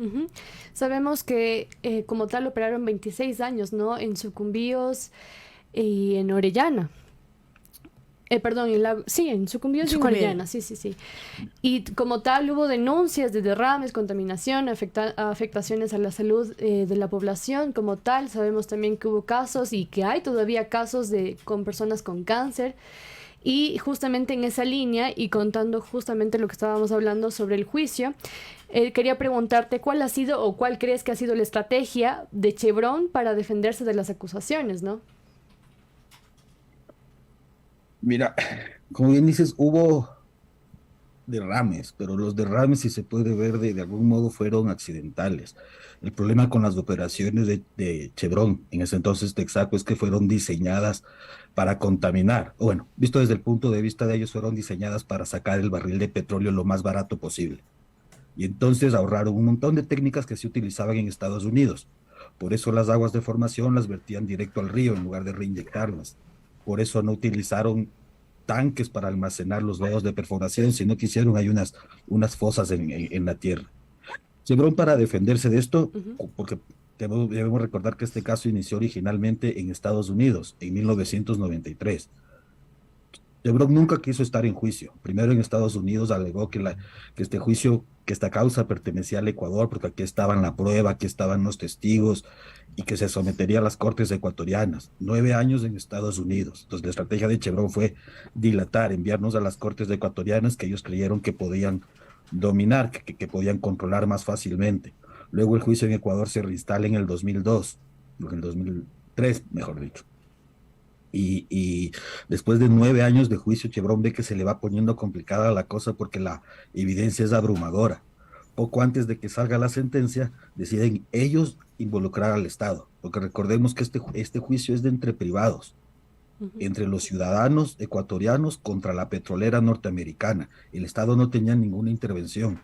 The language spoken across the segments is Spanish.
Ujú. Sabemos que como tal operaron 26 años, ¿no? En Sucumbíos y en Orellana. Perdón, sí, en Sucumbíos y en Sucumbí. Orellana, sí, sí, sí. Y como tal hubo denuncias de derrames, contaminación, afectaciones a la salud de la población como tal. Sabemos también que hubo casos y que hay todavía casos con personas con cáncer. Y justamente en esa línea y contando justamente lo que estábamos hablando sobre el juicio, quería preguntarte cuál ha sido o cuál crees que ha sido la estrategia de Chevron para defenderse de las acusaciones, ¿no? Mira, como bien dices, hubo derrames, pero los derrames, si se puede ver de algún modo, fueron accidentales. El problema con las operaciones de Chevron, en ese entonces Texaco, es que fueron diseñadas para contaminar. Bueno, visto desde el punto de vista de ellos, fueron diseñadas para sacar el barril de petróleo lo más barato posible. Y entonces ahorraron un montón de técnicas que se utilizaban en Estados Unidos. Por eso las aguas de formación las vertían directo al río en lugar de reinyectarlas. Por eso no utilizaron tanques para almacenar los lodos de perforación, sino que hicieron ahí unas fosas en la tierra. Chevron, para defenderse de esto, Ujú. porque debemos recordar que este caso inició originalmente en Estados Unidos en 1993. Chevron nunca quiso estar en juicio. Primero en Estados Unidos alegó que este juicio, que esta causa pertenecía al Ecuador, porque aquí estaban la prueba, aquí estaban los testigos, y que se sometería a las cortes ecuatorianas. 9 años en Estados Unidos. Entonces la estrategia de Chevron fue dilatar, enviarnos a las cortes ecuatorianas que ellos creyeron que podían dominar, que podían controlar más fácilmente. Luego el juicio en Ecuador se reinstala en el 2002, en el 2003, mejor dicho. Y después de 9 años de juicio, Chevron ve que se le va poniendo complicada la cosa porque la evidencia es abrumadora. Poco antes de que salga la sentencia, deciden ellos involucrar al Estado, porque recordemos que este juicio es de entre privados, Ujú. entre los ciudadanos ecuatorianos contra la petrolera norteamericana. El Estado no tenía ninguna intervención,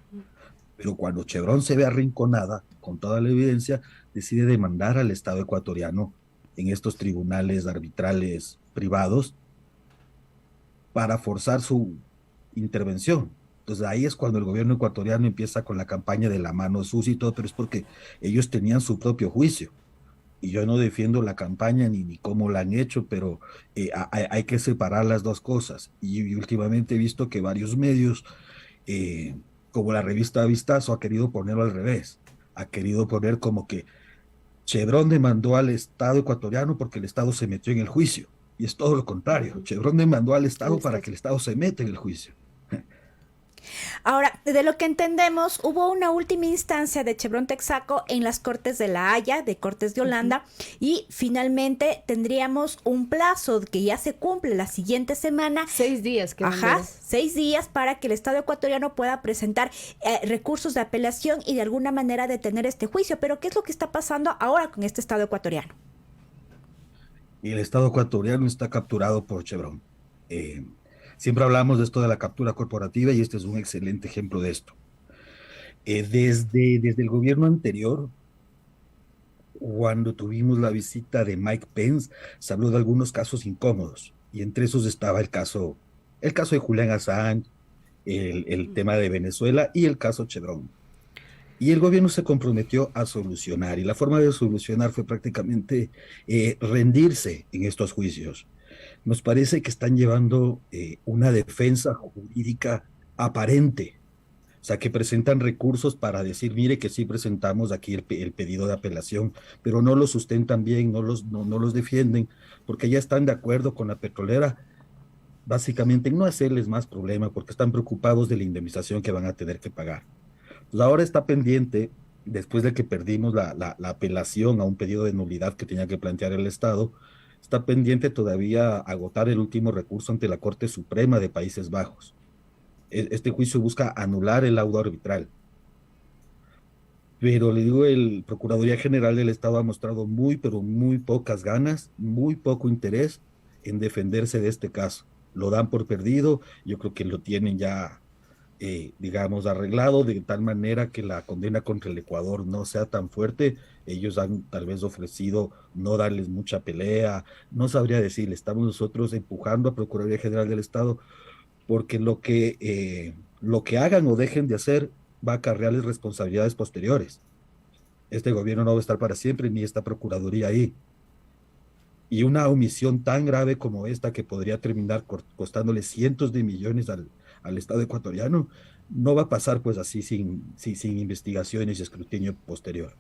pero cuando Chevron se ve arrinconada con toda la evidencia, decide demandar al Estado ecuatoriano en estos tribunales arbitrales privados para forzar su intervención. Entonces ahí es cuando el gobierno ecuatoriano empieza con la campaña de la mano sucia y todo, pero es porque ellos tenían su propio juicio. Y yo no defiendo la campaña ni cómo la han hecho, pero hay que separar las dos cosas. Y últimamente he visto que varios medios, como la revista Vistazo, ha querido ponerlo al revés. Ha querido poner como que Chevron demandó al Estado ecuatoriano porque el Estado se metió en el juicio. Y es todo lo contrario. Ujú. Chevron demandó al El Estado para Estado. que el Estado se meta en el juicio. Ahora, de lo que entendemos, hubo una última instancia de Chevron Texaco en las Cortes de La Haya, de Cortes de Ujú. Holanda, y finalmente tendríamos un plazo que ya se cumple la siguiente semana. 6 días quedan, Ajá, Vero. 6 días para que el Estado ecuatoriano pueda presentar recursos de apelación y de alguna manera detener este juicio. Pero ¿qué es lo que está pasando ahora con este Estado ecuatoriano? Y el Estado ecuatoriano está capturado por Chevron. Eh, Siempre hablamos de esto de la captura corporativa y este es un excelente ejemplo de esto. Desde el gobierno anterior, cuando tuvimos la visita de Mike Pence, se habló de algunos casos incómodos y entre esos estaba el caso de Julián Assange, el tema de Venezuela y el caso Chevron. Y el gobierno se comprometió a solucionar y la forma de solucionar fue prácticamente rendirse en estos juicios. Nos parece que están llevando una defensa jurídica aparente, o sea, que presentan recursos para decir, mire que sí presentamos aquí el pedido de apelación, pero no lo sustentan bien, no los defienden, porque ya están de acuerdo con la petrolera, básicamente en no hacerles más problema, porque están preocupados de la indemnización que van a tener que pagar. Pues ahora está pendiente, después de que perdimos la apelación a un pedido de nulidad que tenía que plantear el Estado, está pendiente todavía agotar el último recurso ante la Corte Suprema de Países Bajos. Este juicio busca anular el laudo arbitral, pero le digo, el Procuraduría General del Estado ha mostrado muy, pero muy pocas ganas, muy poco interés en defenderse de este caso. Lo dan por perdido, yo creo que lo tienen ya digamos, arreglado de tal manera que la condena contra el Ecuador no sea tan fuerte. Ellos han tal vez ofrecido no darles mucha pelea, no sabría decirle, estamos nosotros empujando a Procuraduría General del Estado porque lo que hagan o dejen de hacer va a acarrearles responsabilidades posteriores. Este gobierno no va a estar para siempre, ni esta procuraduría ahí. Y una omisión tan grave como esta, que podría terminar costándole cientos de millones al Estado ecuatoriano, no va a pasar pues así sin investigaciones y escrutinio posterior.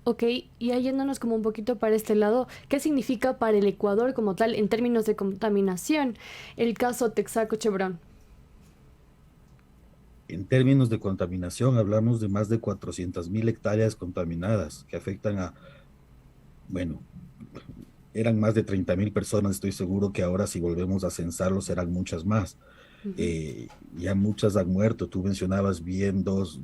Ok, y ya yéndonos como un poquito para este lado, ¿qué significa para el Ecuador como tal en términos de contaminación el caso Texaco Chevron? En términos de contaminación, hablamos de más de 400.000 hectáreas contaminadas que afectan a, bueno, eran más de 30.000 personas. Estoy seguro que ahora, si volvemos a censarlo, serán muchas más. Ujú. Ya muchas han muerto. Tú mencionabas bien, dos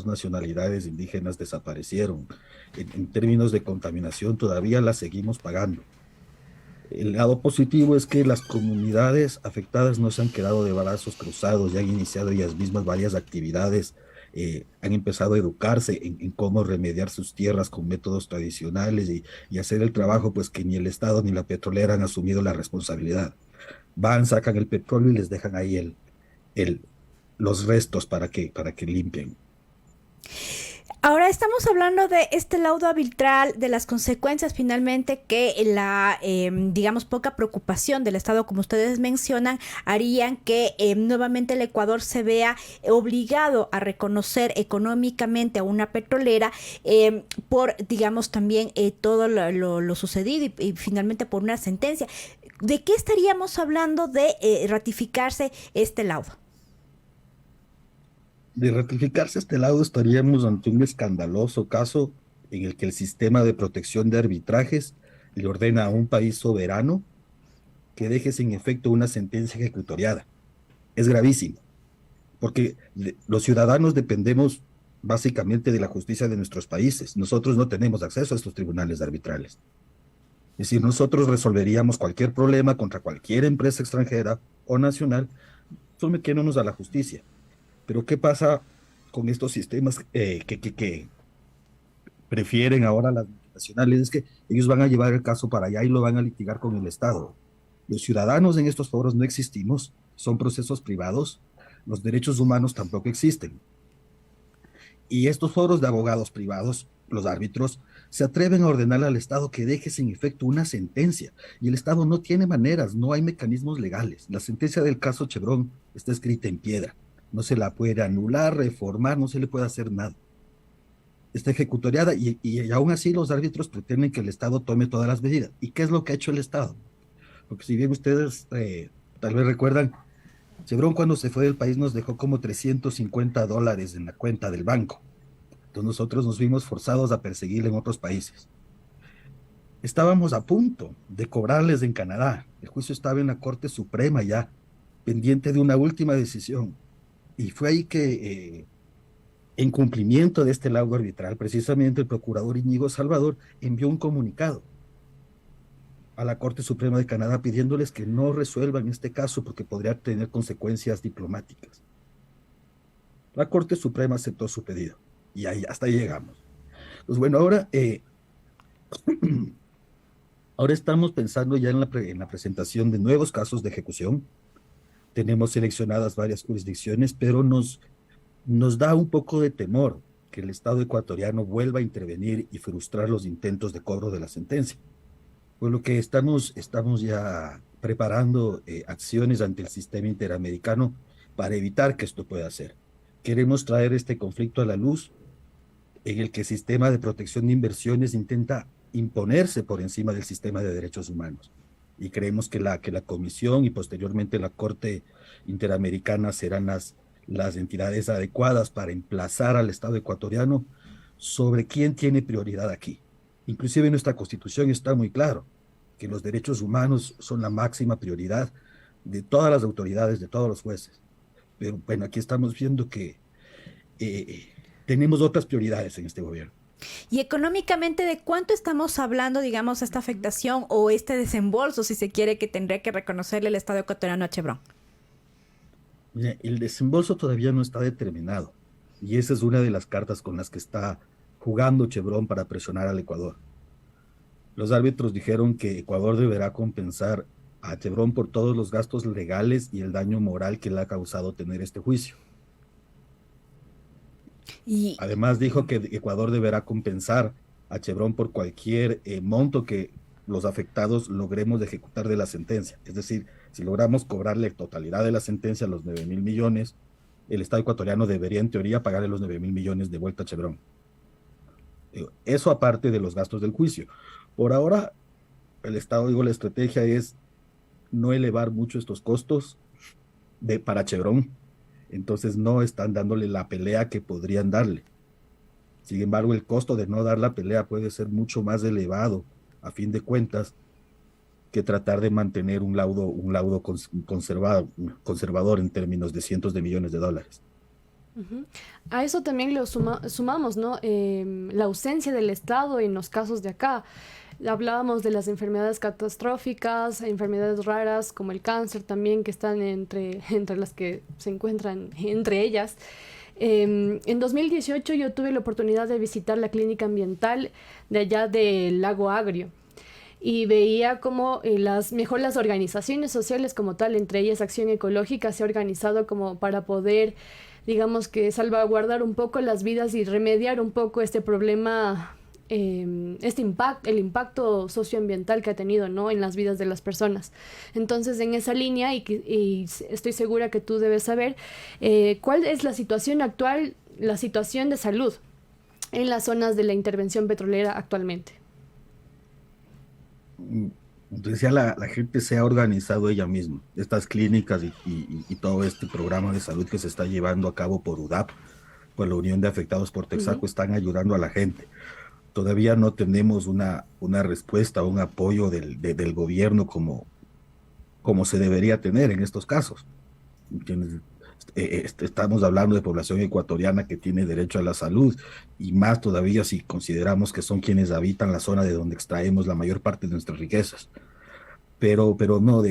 nacionalidades indígenas desaparecieron. En términos de contaminación, todavía la seguimos pagando. El lado positivo es que las comunidades afectadas no se han quedado de brazos cruzados, ya han iniciado ellas mismas varias actividades, han empezado a educarse en cómo remediar sus tierras con métodos tradicionales y hacer el trabajo pues que ni el Estado ni la petrolera han asumido la responsabilidad. Van, sacan el petróleo y les dejan ahí el, los restos para que limpien. Ahora estamos hablando de este laudo arbitral, de las consecuencias finalmente que la, digamos, poca preocupación del Estado, como ustedes mencionan, harían que nuevamente el Ecuador se vea obligado a reconocer económicamente a una petrolera por, digamos, también todo lo sucedido y finalmente por una sentencia. ¿De qué estaríamos hablando de ratificarse este laudo? De ratificarse este laudo, estaríamos ante un escandaloso caso en el que el sistema de protección de arbitrajes le ordena a un país soberano que deje sin efecto una sentencia ejecutoriada. Es gravísimo, porque los ciudadanos dependemos básicamente de la justicia de nuestros países. Nosotros no tenemos acceso a estos tribunales arbitrales. Es decir, nosotros resolveríamos cualquier problema contra cualquier empresa extranjera o nacional sometiéndonos a la justicia. Pero ¿qué pasa con estos sistemas que prefieren ahora las nacionales? Es que ellos van a llevar el caso para allá y lo van a litigar con el Estado. Los ciudadanos en estos foros no existimos, son procesos privados, los derechos humanos tampoco existen. Y estos foros de abogados privados, los árbitros, se atreven a ordenar al Estado que deje sin efecto una sentencia. Y el Estado no tiene maneras, no hay mecanismos legales. La sentencia del caso Chevron está escrita en piedra. No se la puede anular, reformar, no se le puede hacer nada. Está ejecutoriada y aún así los árbitros pretenden que el Estado tome todas las medidas. ¿Y qué es lo que ha hecho el Estado? Porque si bien ustedes tal vez recuerdan, Chevron cuando se fue del país nos dejó como $350 en la cuenta del banco. Entonces nosotros nos vimos forzados a perseguirle en otros países. Estábamos a punto de cobrarles en Canadá. El juicio estaba en la Corte Suprema ya, pendiente de una última decisión. Y fue ahí que, en cumplimiento de este laudo arbitral, precisamente el procurador Íñigo Salvador envió un comunicado a la Corte Suprema de Canadá pidiéndoles que no resuelvan este caso porque podría tener consecuencias diplomáticas. La Corte Suprema aceptó su pedido y ahí, hasta ahí llegamos. Pues bueno, ahora estamos pensando ya en la presentación de nuevos casos de ejecución. Tenemos seleccionadas varias jurisdicciones, pero nos da un poco de temor que el Estado ecuatoriano vuelva a intervenir y frustrar los intentos de cobro de la sentencia. Por lo que estamos ya preparando acciones ante el sistema interamericano para evitar que esto pueda ser. Queremos traer este conflicto a la luz en el que el sistema de protección de inversiones intenta imponerse por encima del sistema de derechos humanos. Y creemos que la Comisión y posteriormente la Corte Interamericana serán las entidades adecuadas para emplazar al Estado ecuatoriano sobre quién tiene prioridad aquí. Inclusive en nuestra Constitución está muy claro que los derechos humanos son la máxima prioridad de todas las autoridades, de todos los jueces. Pero bueno, aquí estamos viendo que tenemos otras prioridades en este gobierno. Y económicamente, ¿de cuánto estamos hablando, digamos, esta afectación o este desembolso, si se quiere, que tendría que reconocerle el Estado ecuatoriano a Chevron? Mira, el desembolso todavía no está determinado y esa es una de las cartas con las que está jugando Chevron para presionar al Ecuador. Los árbitros dijeron que Ecuador deberá compensar a Chevron por todos los gastos legales y el daño moral que le ha causado tener este juicio. Y Además dijo que Ecuador deberá compensar a Chevron por cualquier monto que los afectados logremos de ejecutar de la sentencia. Es decir, si logramos cobrarle totalidad de la sentencia, los 9.000 millones, el Estado ecuatoriano debería en teoría pagarle los 9.000 millones de vuelta a Chevron. Eso aparte de los gastos del juicio. Por ahora, el Estado, digo, la estrategia es no elevar mucho estos costos para Chevron. Entonces no están dándole la pelea que podrían darle. Sin embargo, el costo de no dar la pelea puede ser mucho más elevado, a fin de cuentas, que tratar de mantener un laudo conservador en términos de cientos de millones de dólares. Ujú. A eso también lo sumamos, ¿no? La ausencia del Estado en los casos de acá. Hablábamos de las enfermedades catastróficas, enfermedades raras como el cáncer también, que están entre las que se encuentran entre ellas. En 2018 yo tuve la oportunidad de visitar la clínica ambiental de allá del Lago Agrio y veía cómo las organizaciones sociales como tal, entre ellas Acción Ecológica, se ha organizado como para poder, digamos que salvaguardar un poco las vidas y remediar un poco este problema, el impacto socioambiental que ha tenido, ¿no?, en las vidas de las personas. Entonces, en esa línea, y estoy segura que tú debes saber, ¿cuál es la situación actual, la situación de salud en las zonas de la intervención petrolera actualmente? Entonces ya la gente se ha organizado ella misma. Estas clínicas y todo este programa de salud que se está llevando a cabo por UDAP, por la Unión de Afectados por Ujú. Texaco, están ayudando a la gente. Todavía no tenemos una respuesta, un apoyo del gobierno como se debería tener en estos casos. ¿Entiendes? Estamos hablando de población ecuatoriana que tiene derecho a la salud y más todavía si consideramos que son quienes habitan la zona de donde extraemos la mayor parte de nuestras riquezas. Pero no,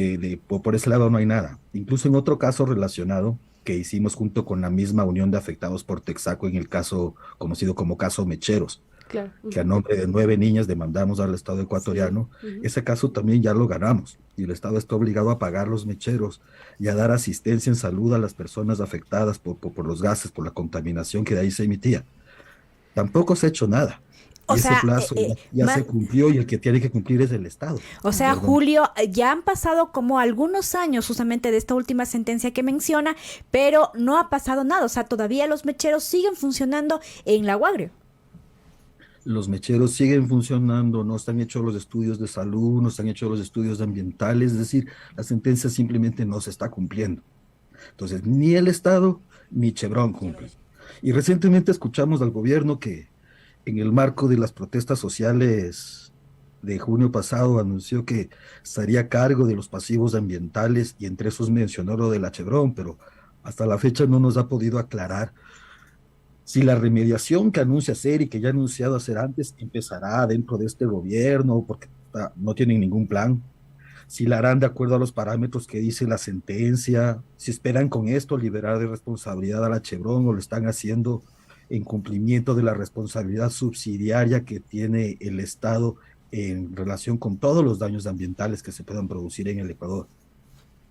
por ese lado no hay nada. Incluso en otro caso relacionado que hicimos junto con la misma Unión de Afectados por Texaco en el caso conocido como caso Mecheros, Claro. que a Ujú. nombre de 9 niñas demandamos al Estado Sí. ecuatoriano. Ujú. Ese caso también ya lo ganamos y el Estado está obligado a pagar los mecheros y a dar asistencia en salud a las personas afectadas por los gases, por la contaminación que de ahí se emitía. Tampoco se ha hecho nada o y ese sea, plazo ya se cumplió y el que tiene que cumplir es el Estado, o sea, Claro. ¿verdad? Julio, ya han pasado como algunos años justamente de esta última sentencia que menciona, pero no ha pasado nada. O sea, todavía los mecheros siguen funcionando en la Guagrio. Los mecheros siguen funcionando, no están hechos los estudios de salud, no están hechos los estudios ambientales, es decir, la sentencia simplemente no se está cumpliendo. Entonces, ni el Estado ni Chevron cumplen. Y recientemente escuchamos al gobierno que en el marco de las protestas sociales de junio pasado anunció que estaría a cargo de los pasivos ambientales y entre esos mencionó lo de la Chevron, pero hasta la fecha no nos ha podido aclarar si la remediación que anuncia hacer y que ya ha anunciado hacer antes empezará dentro de este gobierno, porque no tienen ningún plan, si la harán de acuerdo a los parámetros que dice la sentencia, si esperan con esto liberar de responsabilidad a la Chevron o lo están haciendo en cumplimiento de la responsabilidad subsidiaria que tiene el Estado en relación con todos los daños ambientales que se puedan producir en el Ecuador.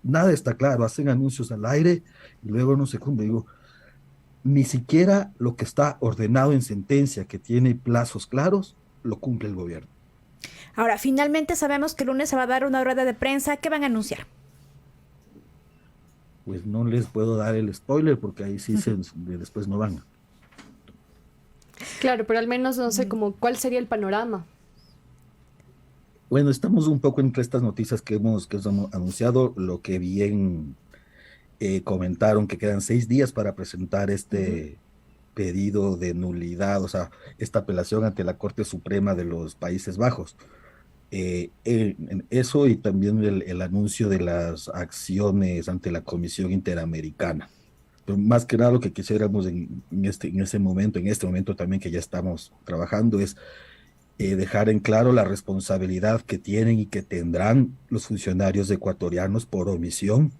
Nada está claro, hacen anuncios al aire y luego no se cumple. Digo, ni siquiera lo que está ordenado en sentencia, que tiene plazos claros, lo cumple el gobierno. Ahora, finalmente sabemos que el lunes se va a dar una rueda de prensa. ¿Qué van a anunciar? Pues no les puedo dar el spoiler porque ahí sí después no van. Claro, pero al menos no sé como cuál sería el panorama. Bueno, estamos un poco entre estas noticias que hemos anunciado, lo que bien comentaron que quedan 6 días para presentar Ujú. este pedido de nulidad, o sea, esta apelación ante la Corte Suprema de los Países Bajos. En eso y también el anuncio de las acciones ante la Comisión Interamericana. Pero más que nada lo que quisiéramos en este momento también que ya estamos trabajando es dejar en claro la responsabilidad que tienen y que tendrán los funcionarios ecuatorianos por omisión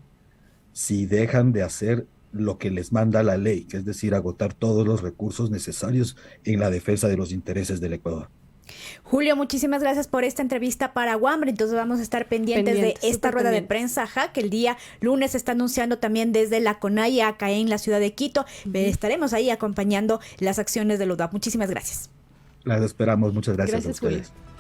si dejan de hacer lo que les manda la ley, que es decir, agotar todos los recursos necesarios en la defensa de los intereses del Ecuador. Julio, muchísimas gracias por esta entrevista para WAMBRE. Entonces vamos a estar pendientes de esta rueda de prensa, que el día lunes se está anunciando también desde la CONAIE acá en la ciudad de Quito. Estaremos ahí acompañando las acciones de los UDAP. Muchísimas gracias. Las esperamos. Muchas gracias a ustedes. Julio.